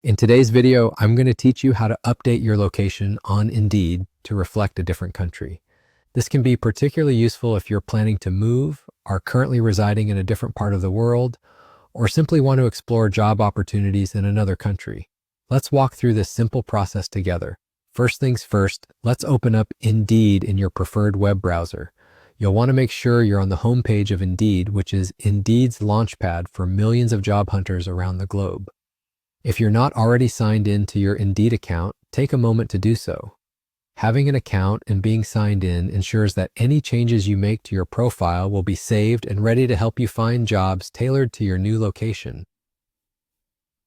In today's video, I'm going to teach you how to update your location on Indeed to reflect a different country. This can be particularly useful if you're planning to move, are currently residing in a different part of the world, or simply want to explore job opportunities in another country. Let's walk through this simple process together. First things first, let's open up Indeed in your preferred web browser. You'll want to make sure you're on the home page of Indeed, which is Indeed's launchpad for millions of job hunters around the globe. If you're not already signed in to your Indeed account, take a moment to do so. Having an account and being signed in ensures that any changes you make to your profile will be saved and ready to help you find jobs tailored to your new location.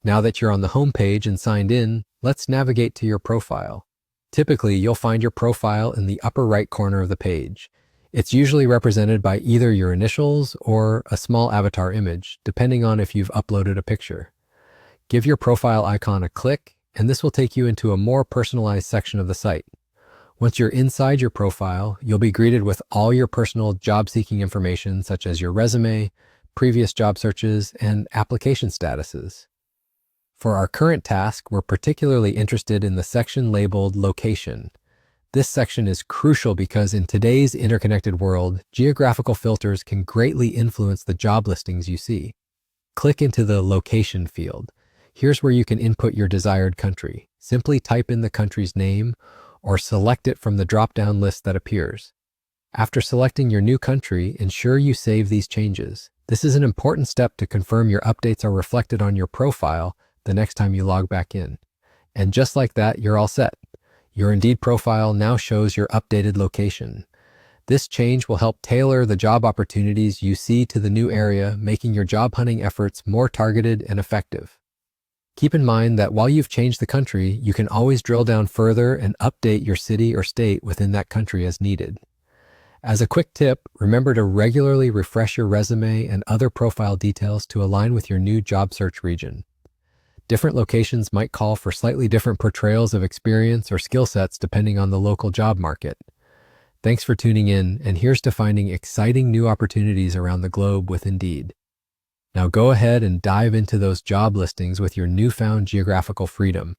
Now that you're on the home page and signed in, let's navigate to your profile. Typically, you'll find your profile in the upper right corner of the page. It's usually represented by either your initials or a small avatar image, depending on if you've uploaded a picture. Give your profile icon a click, and this will take you into a more personalized section of the site. Once you're inside your profile, you'll be greeted with all your personal job-seeking information, such as your resume, previous job searches, and application statuses. For our current task, we're particularly interested in the section labeled Location. This section is crucial because in today's interconnected world, geographical filters can greatly influence the job listings you see. Click into the Location field. Here's where you can input your desired country. Simply type in the country's name or select it from the drop-down list that appears. After selecting your new country, ensure you save these changes. This is an important step to confirm your updates are reflected on your profile the next time you log back in. And just like that, you're all set. Your Indeed profile now shows your updated location. This change will help tailor the job opportunities you see to the new area, making your job hunting efforts more targeted and effective. Keep in mind that while you've changed the country, you can always drill down further and update your city or state within that country as needed. As a quick tip, remember to regularly refresh your resume and other profile details to align with your new job search region. Different locations might call for slightly different portrayals of experience or skill sets depending on the local job market. Thanks for tuning in, and here's to finding exciting new opportunities around the globe with Indeed. Now go ahead and dive into those job listings with your newfound geographical freedom.